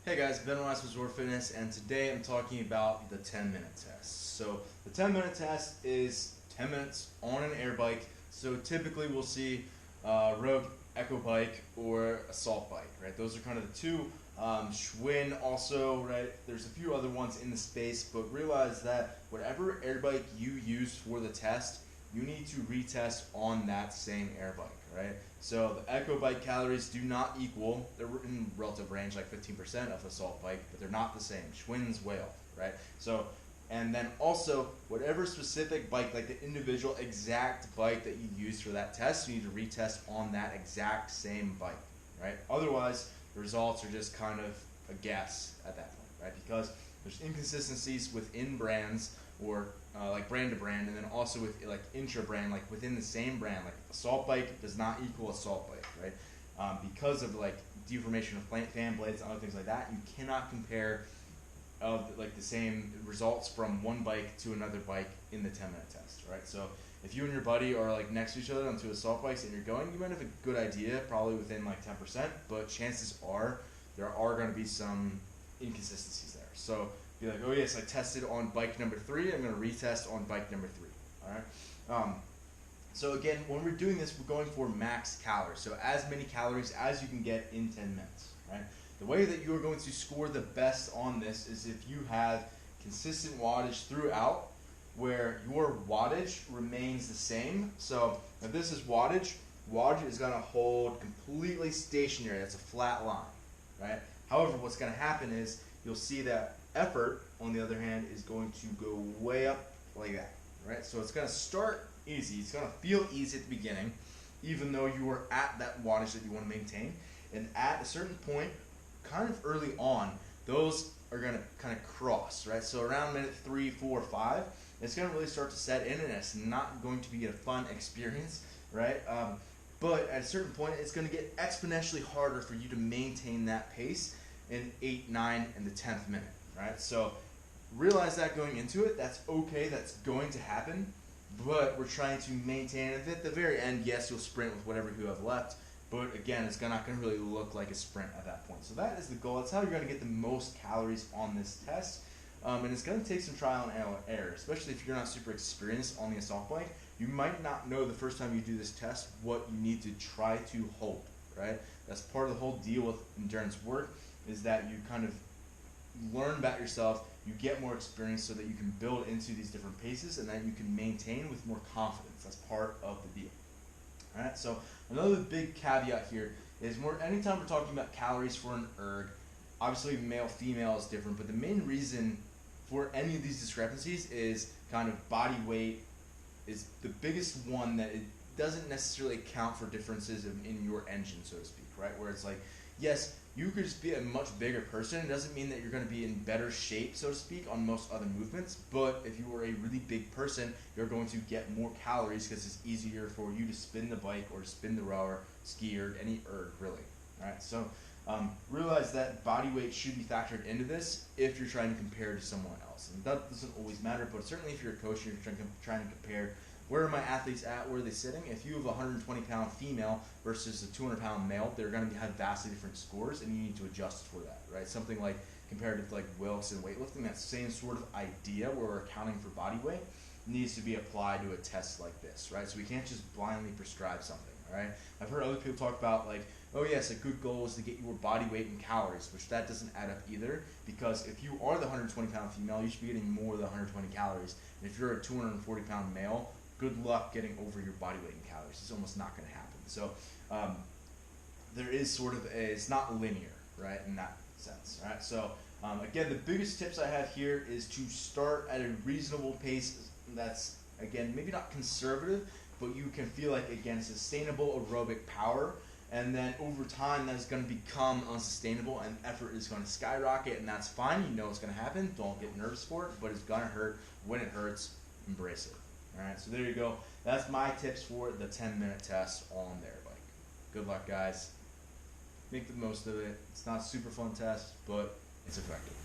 Hey guys, Ben Weiss with ZOAR Fitness, and today I'm talking about the 10-minute test. So the 10-minute test is 10 minutes on an air bike. So typically we'll see Rogue Echo bike or assault bike, right? Those are kind of the two. Schwinn also, right? There's a few other ones in the space, but realize that whatever air bike you use for the test, you need to retest on that same air bike, right? So the Echo bike calories do not equal, they're in relative range like 15% of assault bike, but they're not the same. Schwinn's way off, right? So, and then also whatever specific bike, like the individual exact bike that you use for that test, you need to retest on that exact same bike, right? Otherwise, the results are just kind of a guess at that point, right? Because there's inconsistencies within brands or like brand to brand, and then also with like intra-brand, like within the same brand, like assault bike does not equal assault bike, right? Because of like deformation of fan blades and other things like that, you cannot compare of like the same results from one bike to another bike in the 10-minute test, right? So if you and your buddy are like next to each other on two assault bikes and you're going, you might have a good idea, probably within like 10%, but chances are there are going to be some inconsistencies there. So be like, oh yes, I tested on bike number 3, I'm going to retest on bike number 3, all right? So again, when we're doing this, we're going for max calories, so as many calories as you can get in 10 minutes, right? The way that you are going to score the best on this is if you have consistent wattage throughout, where your wattage remains the same. So if this is wattage, wattage is going to hold completely stationary. That's a flat line, right? However, what's going to happen is you'll see that effort, on the other hand, is going to go way up like that, right? So it's going to start easy. It's going to feel easy at the beginning, even though you are at that wattage that you want to maintain. And at a certain point, kind of early on, those are going to kind of cross, right? So around minute 3, 4, 5, it's going to really start to set in, and it's not going to be a fun experience, right? But at a certain point, it's going to get exponentially harder for you to maintain that pace in 8, 9, and the 10th minute, right? So realize that going into it, that's okay, that's going to happen, but we're trying to maintain it. At the very end, yes, you'll sprint with whatever you have left, but again, it's not going to really look like a sprint at that point. So that is the goal. That's how you're going to get the most calories on this test. And it's going to take some trial and error, especially if you're not super experienced on the assault bike. You might not know the first time you do this test what you need to try to hold, right? That's part of the whole deal with endurance work, is that you kind of learn about yourself, you get more experience so that you can build into these different paces and that you can maintain with more confidence. That's part of the deal. All right, so another big caveat here is anytime we're talking about calories for an erg, obviously male, female is different, but the main reason for any of these discrepancies is kind of body weight is the biggest one, that it doesn't necessarily account for differences in your engine, so to speak, right? Where it's like, yes, you could just be a much bigger person. It doesn't mean that you're going to be in better shape, so to speak, on most other movements. But if you are a really big person, you're going to get more calories because it's easier for you to spin the bike or spin the rower, ski, or any erg, really. All right, so realize that body weight should be factored into this if you're trying to compare to someone else. And that doesn't always matter, but certainly if you're a coach and you're trying to compare, where are my athletes at? Where are they sitting? If you have a 120-pound female versus a 200-pound male, they're going to have vastly different scores, and you need to adjust for that, right? Something like comparative like Wilks and weightlifting, that same sort of idea where we're accounting for body weight needs to be applied to a test like this, right? So we can't just blindly prescribe something, all right? I've heard other people talk about like, oh yes, a good goal is to get your body weight in calories, which that doesn't add up either, because if you are the 120-pound female, you should be getting more than 120 calories. And if you're a 240-pound male, good luck getting over your body weight in calories. It's almost not going to happen. So there is sort of it's not linear, right, in that sense, right? So again, the biggest tips I have here is to start at a reasonable pace that's, again, maybe not conservative, but you can feel like, again, sustainable aerobic power. And then over time, that's going to become unsustainable, and effort is going to skyrocket, and that's fine. You know it's going to happen. Don't get nervous for it, but it's going to hurt. When it hurts, embrace it. All right, so there you go. That's my tips for the 10-minute test on the air bike. Good luck, guys. Make the most of it. It's not a super fun test, but it's effective.